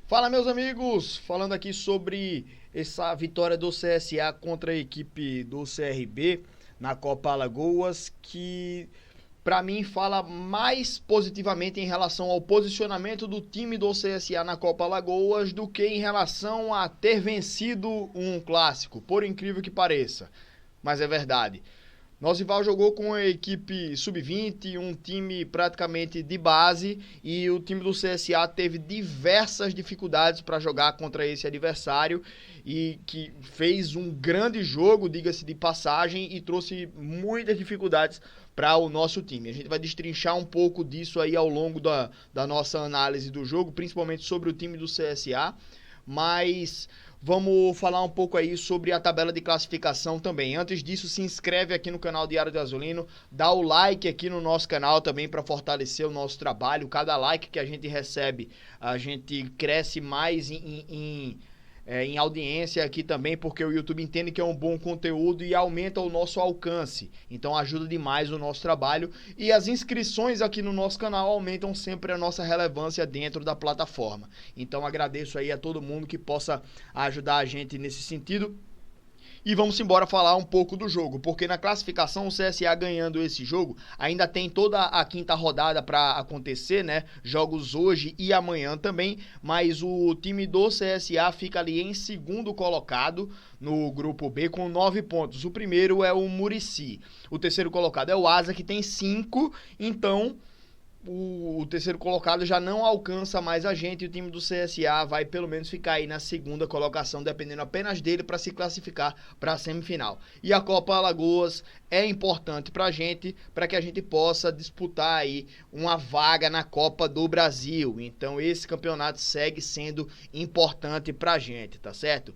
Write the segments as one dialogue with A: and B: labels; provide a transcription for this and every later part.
A: Fala, meus amigos, falando aqui sobre essa vitória do CSA contra a equipe do CRB na Copa Alagoas, que para mim fala mais positivamente em relação ao posicionamento do time do CSA na Copa Alagoas do que em relação a ter vencido um clássico, por incrível que pareça, mas é verdade. Nosso rival jogou com a equipe sub-20, um time praticamente de base, e o time do CSA teve diversas dificuldades para jogar contra esse adversário e que fez um grande jogo, diga-se de passagem, e trouxe muitas dificuldades para o nosso time. A gente vai destrinchar um pouco disso aí ao longo da nossa análise do jogo, principalmente sobre o time do CSA, mas vamos falar um pouco aí sobre a tabela de classificação também. Antes disso, se inscreve aqui no canal Diário do Azulino, dá o like aqui no nosso canal também para fortalecer o nosso trabalho. Cada like que a gente recebe, a gente cresce mais em audiência aqui também, porque o YouTube entende que é um bom conteúdo e aumenta o nosso alcance. Então ajuda demais o nosso trabalho. E as inscrições aqui no nosso canal aumentam sempre a nossa relevância dentro da plataforma. Então agradeço aí a todo mundo que possa ajudar a gente nesse sentido. E vamos embora falar um pouco do jogo, porque na classificação o CSA ganhando esse jogo, ainda tem toda a quinta rodada para acontecer, né? Jogos hoje e amanhã também, mas o time do CSA fica ali em segundo colocado no grupo B com 9 pontos. O primeiro é o Muricy, o terceiro colocado é o Asa, que tem 5, então o terceiro colocado já não alcança mais a gente e o time do CSA vai pelo menos ficar aí na segunda colocação, dependendo apenas dele para se classificar para a semifinal. E a Copa Alagoas é importante para que a gente possa disputar aí uma vaga na Copa do Brasil. Então esse campeonato segue sendo importante para a gente, tá certo?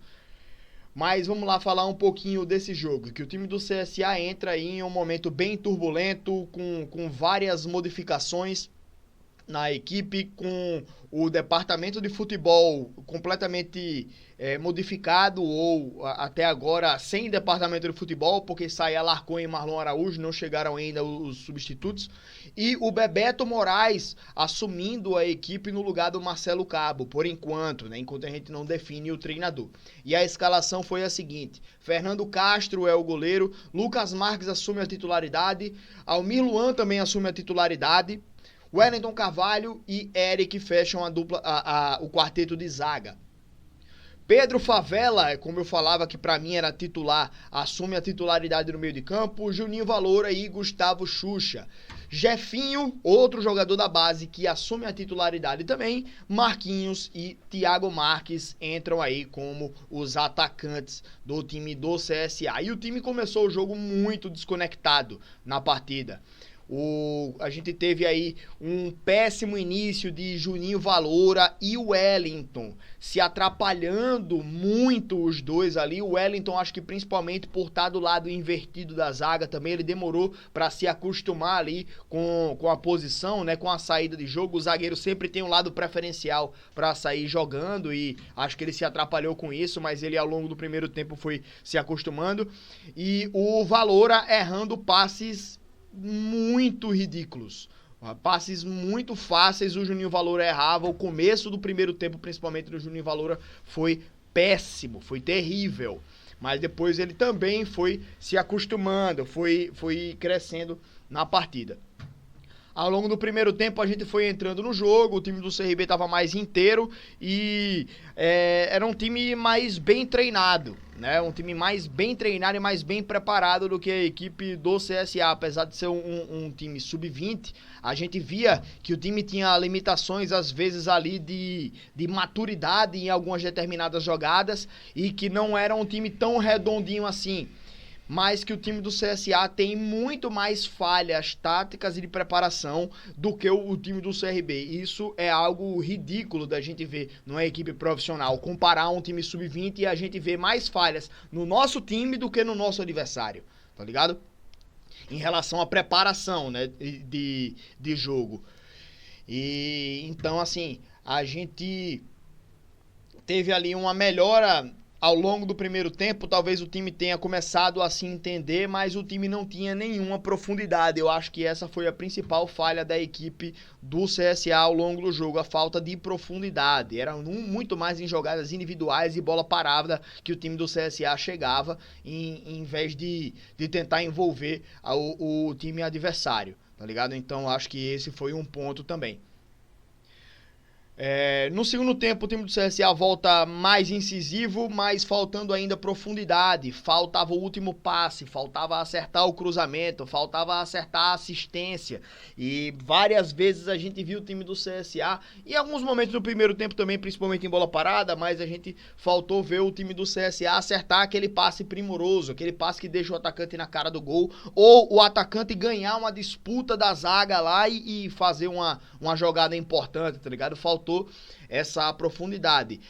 A: Mas vamos lá falar um pouquinho desse jogo, que o time do CSA entra aí em um momento bem turbulento, com várias modificações na equipe, com o departamento de futebol completamente modificado, ou até agora sem departamento de futebol, porque sai Alarcon e Marlon Araújo, não chegaram ainda os substitutos, e o Bebeto Moraes assumindo a equipe no lugar do Marcelo Cabo, por enquanto, né, enquanto a gente não define o treinador. E a escalação foi a seguinte: Fernando Castro é o goleiro, Lucas Marques assume a titularidade, Almir Luan também assume a titularidade, Wellington Carvalho e Eric fecham o quarteto de zaga. Pedro Favela, como eu falava que para mim era titular, assume a titularidade no meio de campo, Juninho Valora e Gustavo Xuxa. Jefinho, outro jogador da base que assume a titularidade também, Marquinhos e Thiago Marques entram aí como os atacantes do time do CSA. E o time começou o jogo muito desconectado na partida. A gente teve aí um péssimo início de Juninho Valora e o Wellington, se atrapalhando muito os dois ali. O Wellington, acho que principalmente por estar do lado invertido da zaga também, ele demorou para se acostumar ali com a posição, né, com a saída de jogo. O zagueiro sempre tem um lado preferencial para sair jogando e acho que ele se atrapalhou com isso, mas ele ao longo do primeiro tempo foi se acostumando. E o Valora errando passes muito ridículos, passes muito fáceis. O Juninho Valora errava. O começo do primeiro tempo, principalmente do Juninho Valora, foi péssimo, foi terrível, mas depois ele também foi se acostumando, foi crescendo na partida. Ao longo do primeiro tempo a gente foi entrando no jogo, o time do CRB estava mais inteiro e era um time mais bem treinado, né? Um time mais bem treinado e mais bem preparado do que a equipe do CSA. Apesar de ser um time sub-20, a gente via que o time tinha limitações às vezes ali de maturidade em algumas determinadas jogadas e que não era um time tão redondinho assim. Mas que o time do CSA tem muito mais falhas táticas e de preparação do que o time do CRB. Isso é algo ridículo da gente ver numa equipe profissional. Comparar um time sub-20 e a gente ver mais falhas no nosso time do que no nosso adversário, tá ligado? Em relação à preparação, né, de jogo. E então, assim, a gente teve ali uma melhora ao longo do primeiro tempo, talvez o time tenha começado a se entender, mas o time não tinha nenhuma profundidade. Eu acho que essa foi a principal falha da equipe do CSA ao longo do jogo, a falta de profundidade. Era muito mais em jogadas individuais e bola parada que o time do CSA chegava, em vez de tentar envolver o time adversário, tá ligado? Então acho que esse foi um ponto também. No segundo tempo, o time do CSA volta mais incisivo, mas faltando ainda profundidade. Faltava o último passe, faltava acertar o cruzamento, faltava acertar a assistência. E várias vezes a gente viu o time do CSA, em alguns momentos no primeiro tempo também, principalmente em bola parada, mas a gente faltou ver o time do CSA acertar aquele passe primoroso, aquele passe que deixa o atacante na cara do gol, ou o atacante ganhar uma disputa da zaga lá e fazer uma jogada importante, tá ligado? Faltou essa profundidade.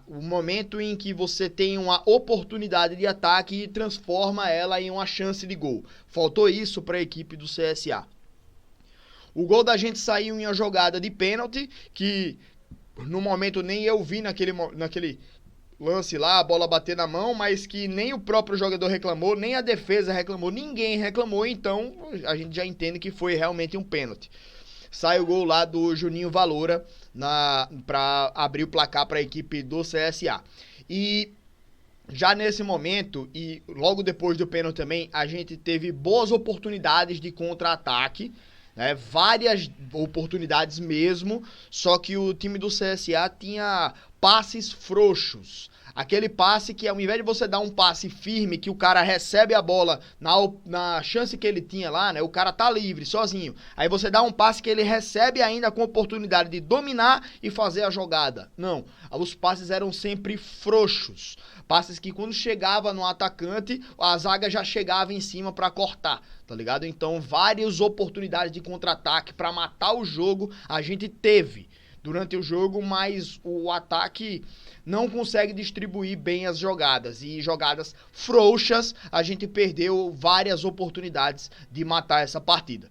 A: O momento em que você tem uma oportunidade de ataque e transforma ela em uma chance de gol. Faltou isso para a equipe do CSA. O gol da gente saiu em uma jogada de pênalti, que no momento nem eu vi naquele lance lá, a bola bater na mão, mas que nem o próprio jogador reclamou, nem a defesa reclamou, ninguém reclamou, então a gente já entende que foi realmente um pênalti. Sai o gol lá do Juninho Valora para abrir o placar para a equipe do CSA. E já nesse momento, e logo depois do pênalti também, a gente teve boas oportunidades de contra-ataque, né? Várias oportunidades mesmo, só que o time do CSA tinha passes frouxos. Aquele passe que, ao invés de você dar um passe firme, que o cara recebe a bola na chance que ele tinha lá, né? O cara tá livre, sozinho. Aí você dá um passe que ele recebe ainda com oportunidade de dominar e fazer a jogada. Não, os passes eram sempre frouxos. Passes que quando chegava no atacante, a zaga já chegava em cima pra cortar, tá ligado? Então, várias oportunidades de contra-ataque pra matar o jogo a gente teve durante o jogo, mas o ataque não consegue distribuir bem as jogadas. E jogadas frouxas, a gente perdeu várias oportunidades de matar essa partida.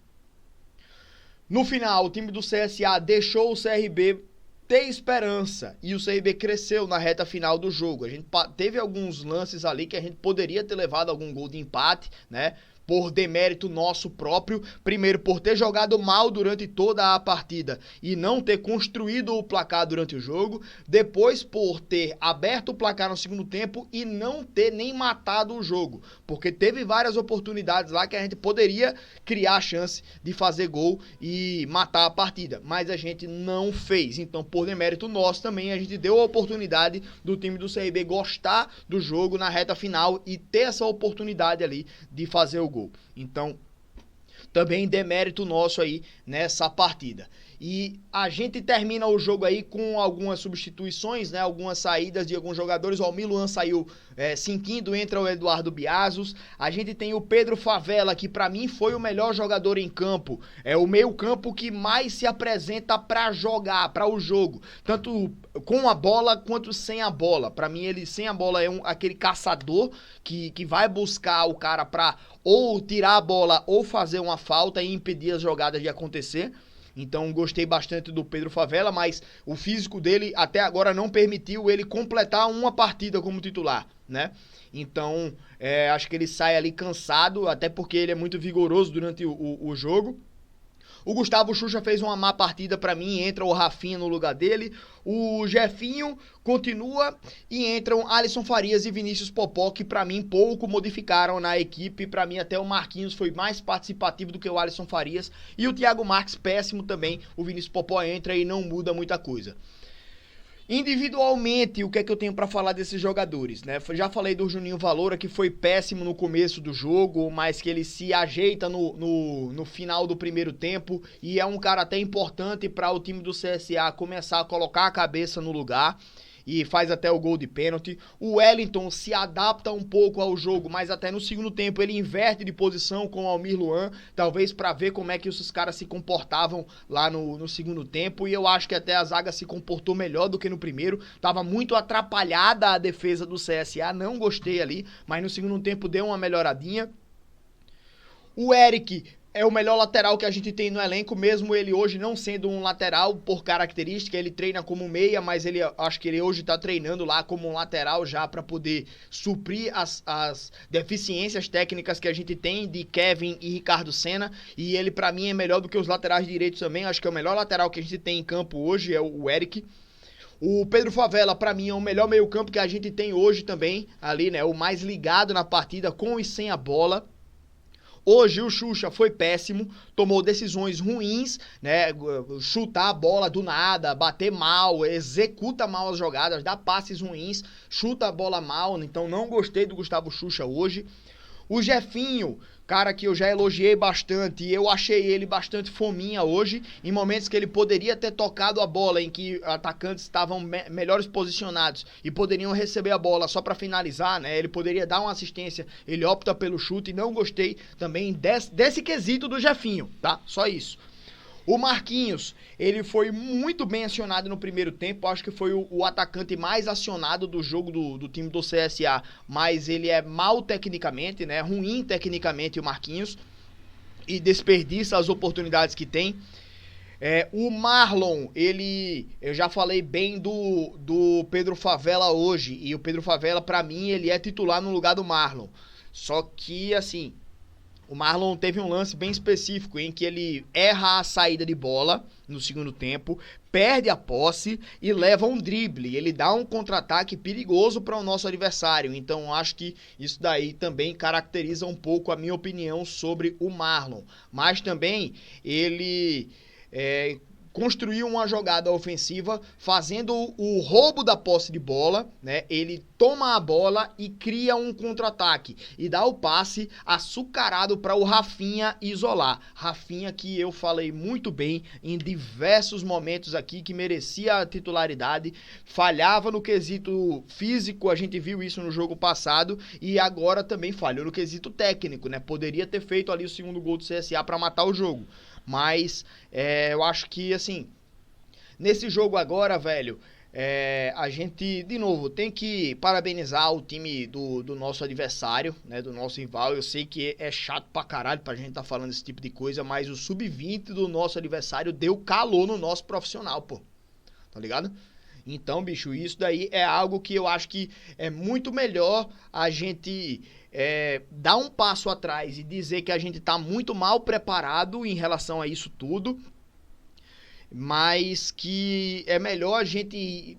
A: No final, o time do CSA deixou o CRB ter esperança e o CRB cresceu na reta final do jogo. A gente teve alguns lances ali que a gente poderia ter levado algum gol de empate, né? Por demérito nosso próprio, primeiro por ter jogado mal durante toda a partida e não ter construído o placar durante o jogo, depois por ter aberto o placar no segundo tempo e não ter nem matado o jogo, porque teve várias oportunidades lá que a gente poderia criar a chance de fazer gol e matar a partida, mas a gente não fez. Então, por demérito nosso também, a gente deu a oportunidade do time do CRB gostar do jogo na reta final e ter essa oportunidade ali de fazer o gol. Então, também demérito nosso aí nessa partida. E a gente termina o jogo aí com algumas substituições, né? Algumas saídas de alguns jogadores. O Almir Luan saiu cinquindo, entra o Eduardo Biazos. A gente tem o Pedro Favela, que pra mim foi o melhor jogador em campo. É o meio campo que mais se apresenta pra jogar, pra o jogo. Tanto com a bola quanto sem a bola. Pra mim, ele sem a bola é aquele caçador que vai buscar o cara pra ou tirar a bola ou fazer uma falta e impedir as jogadas de acontecer. Então gostei bastante do Pedro Favela, mas o físico dele até agora não permitiu ele completar uma partida como titular, né? Então acho que ele sai ali cansado, até porque ele é muito vigoroso durante o jogo. O Gustavo Xuxa fez uma má partida pra mim, entra o Rafinha no lugar dele. O Jefinho continua e entram Alisson Farias e Vinícius Popó, que pra mim pouco modificaram na equipe. Pra mim até o Marquinhos foi mais participativo do que o Alisson Farias. E o Thiago Marques péssimo também. O Vinícius Popó entra e não muda muita coisa. Individualmente, o que é que eu tenho pra falar desses jogadores, né? Já falei do Juninho Valora, que foi péssimo no começo do jogo, mas que ele se ajeita no final do primeiro tempo e é um cara até importante para o time do CSA começar a colocar a cabeça no lugar e faz até o gol de pênalti. O Wellington se adapta um pouco ao jogo, mas até no segundo tempo ele inverte de posição com o Almir Luan, talvez para ver como é que esses caras se comportavam lá no segundo tempo, e eu acho que até a zaga se comportou melhor do que no primeiro. Tava muito atrapalhada a defesa do CSA, não gostei ali, mas no segundo tempo deu uma melhoradinha. O Eric é o melhor lateral que a gente tem no elenco, mesmo ele hoje não sendo um lateral por característica. Ele treina como meia, mas acho que ele hoje tá treinando lá como um lateral já para poder suprir as deficiências técnicas que a gente tem de Kevin e Ricardo Senna. E ele, para mim, é melhor do que os laterais direitos também. Acho que é o melhor lateral que a gente tem em campo hoje, é o Eric. O Pedro Favela, para mim, é o melhor meio-campo que a gente tem hoje também, ali, né? O mais ligado na partida, com e sem a bola. Hoje o Xuxa foi péssimo, tomou decisões ruins, né? Chutar a bola do nada, bater mal, executa mal as jogadas, dá passes ruins, chuta a bola mal, então não gostei do Gustavo Xuxa hoje. O Jefinho, cara que eu já elogiei bastante, e eu achei ele bastante fominha hoje, em momentos que ele poderia ter tocado a bola, em que atacantes estavam melhores posicionados e poderiam receber a bola só para finalizar, né? Ele poderia dar uma assistência, ele opta pelo chute, e não gostei também desse quesito do Jefinho, tá? Só isso. O Marquinhos, ele foi muito bem acionado no primeiro tempo, acho que foi o atacante mais acionado do jogo do time do CSA, mas ele é mal tecnicamente, né? Ruim tecnicamente o Marquinhos, e desperdiça as oportunidades que tem. O Marlon, eu já falei bem do Pedro Favela hoje, e o Pedro Favela, pra mim, ele é titular no lugar do Marlon. Só que, assim, o Marlon teve um lance bem específico em que ele erra a saída de bola no segundo tempo, perde a posse e leva um drible. Ele dá um contra-ataque perigoso para o nosso adversário. Então acho que isso daí também caracteriza um pouco a minha opinião sobre o Marlon. Mas também ele construiu uma jogada ofensiva fazendo o roubo da posse de bola, né? Ele toma a bola e cria um contra-ataque e dá o passe açucarado para o Rafinha isolar. Rafinha, que eu falei muito bem em diversos momentos aqui, que merecia a titularidade, falhava no quesito físico, a gente viu isso no jogo passado, e agora também falhou no quesito técnico, né? Poderia ter feito ali o segundo gol do CSA para matar o jogo. Mas eu acho que, assim, nesse jogo agora, velho, a gente, de novo, tem que parabenizar o time do nosso adversário, né, do nosso rival. Eu sei que é chato pra caralho pra gente tá falando esse tipo de coisa, mas o sub-20 do nosso adversário deu calor no nosso profissional, pô. Tá ligado? Então, bicho, isso daí é algo que eu acho que é muito melhor a gente dar um passo atrás e dizer que a gente tá muito mal preparado em relação a isso tudo, mas que é melhor a gente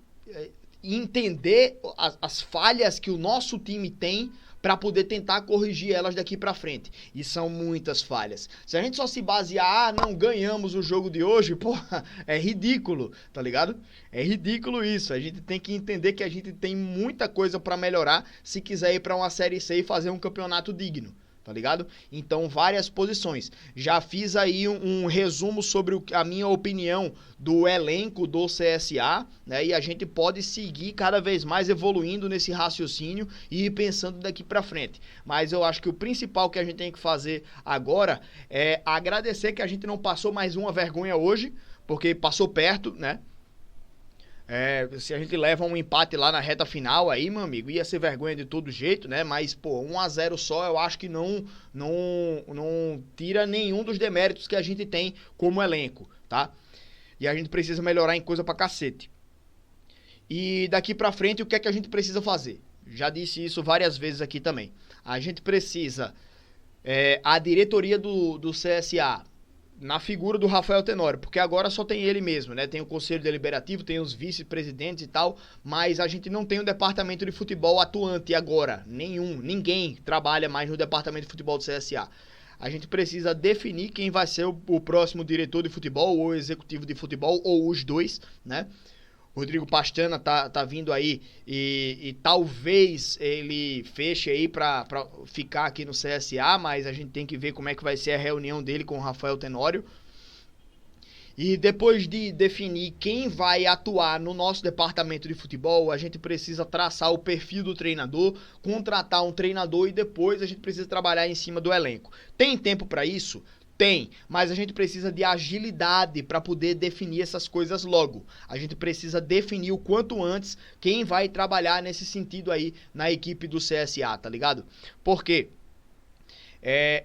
A: entender as falhas que o nosso time tem para poder tentar corrigir elas daqui para frente. E são muitas falhas. Se a gente só se basear, não ganhamos o jogo de hoje, porra, é ridículo, tá ligado? É ridículo isso. A gente tem que entender que a gente tem muita coisa para melhorar se quiser ir para uma Série C e fazer um campeonato digno. Tá ligado? Então, várias posições. Já fiz aí um resumo sobre a minha opinião do elenco do CSA, né? E a gente pode seguir cada vez mais evoluindo nesse raciocínio e ir pensando daqui pra frente. Mas eu acho que o principal que a gente tem que fazer agora é agradecer que a gente não passou mais uma vergonha hoje, porque passou perto, né? Se a gente leva um empate lá na reta final aí, meu amigo, ia ser vergonha de todo jeito, né? Mas, pô, 1-0 só eu acho que não tira nenhum dos deméritos que a gente tem como elenco, tá? E a gente precisa melhorar em coisa pra cacete. E daqui pra frente, o que é que a gente precisa fazer? Já disse isso várias vezes aqui também. A gente precisa, a diretoria do CSA, na figura do Rafael Tenório, porque agora só tem ele mesmo, né? Tem o conselho deliberativo, tem os vice-presidentes e tal, mas a gente não tem um departamento de futebol atuante agora, ninguém trabalha mais no departamento de futebol do CSA. A gente precisa definir quem vai ser o próximo diretor de futebol ou executivo de futebol, ou os dois, né? Rodrigo Pastana tá vindo aí e talvez ele feche aí pra ficar aqui no CSA, mas a gente tem que ver como é que vai ser a reunião dele com o Rafael Tenório. E depois de definir quem vai atuar no nosso departamento de futebol, a gente precisa traçar o perfil do treinador, contratar um treinador e depois a gente precisa trabalhar em cima do elenco. Tem tempo para isso? Tem, mas a gente precisa de agilidade para poder definir essas coisas logo. A gente precisa definir o quanto antes quem vai trabalhar nesse sentido aí na equipe do CSA, tá ligado? Porque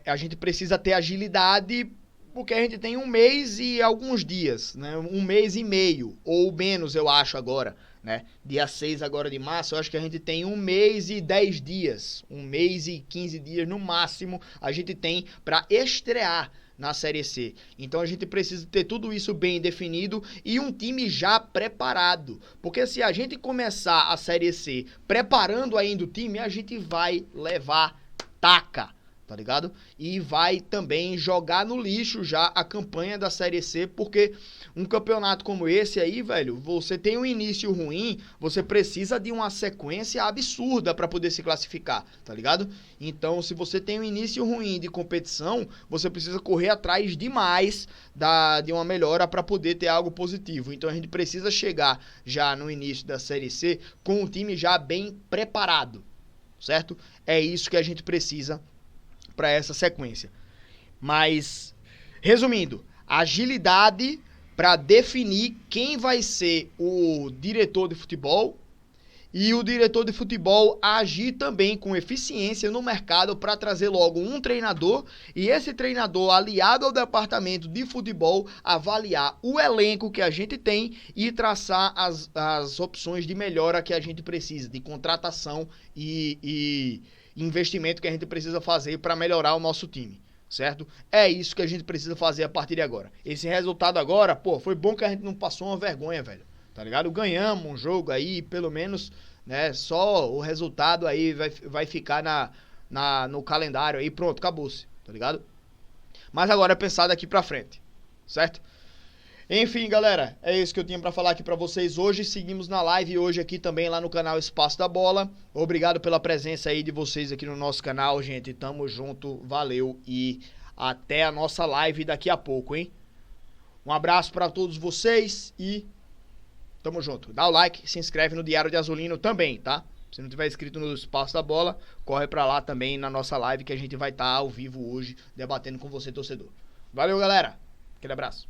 A: a gente precisa ter agilidade, porque a gente tem um mês e alguns dias, né? Um mês e meio, ou menos, eu acho agora, né? Dia 6 agora de março, eu acho que a gente tem um mês e 10 dias, um mês e 15 dias no máximo, a gente tem para estrear na Série C. Então a gente precisa ter tudo isso bem definido e um time já preparado. Porque se a gente começar a Série C preparando ainda o time, a gente vai levar taca, tá ligado? E vai também jogar no lixo já a campanha da Série C, porque um campeonato como esse aí, velho, você tem um início ruim, você precisa de uma sequência absurda para poder se classificar, tá ligado? Então, se você tem um início ruim de competição, você precisa correr atrás demais de uma melhora para poder ter algo positivo. Então, a gente precisa chegar já no início da Série C com o time já bem preparado, certo? É isso que a gente precisa para essa sequência. Mas, resumindo, agilidade para definir quem vai ser o diretor de futebol e o diretor de futebol agir também com eficiência no mercado para trazer logo um treinador e esse treinador, aliado ao departamento de futebol, avaliar o elenco que a gente tem e traçar as opções de melhora que a gente precisa, de contratação e investimento que a gente precisa fazer para melhorar o nosso time, certo? É isso que a gente precisa fazer a partir de agora. Esse resultado agora, pô, foi bom que a gente não passou uma vergonha, velho, tá ligado? Ganhamos um jogo aí, pelo menos, né, só o resultado aí vai ficar no calendário aí, pronto, acabou-se, tá ligado? Mas agora é pensar daqui pra frente, certo? Enfim, galera, é isso que eu tinha pra falar aqui pra vocês hoje. Seguimos na live hoje aqui também lá no canal Espaço da Bola. Obrigado pela presença aí de vocês aqui no nosso canal, gente. Tamo junto, valeu e até a nossa live daqui a pouco, hein? Um abraço pra todos vocês e tamo junto. Dá o like, se inscreve no Diário de Azulino também, tá? Se não tiver inscrito no Espaço da Bola, corre pra lá também na nossa live que a gente vai estar ao vivo hoje debatendo com você, torcedor. Valeu, galera. Aquele abraço.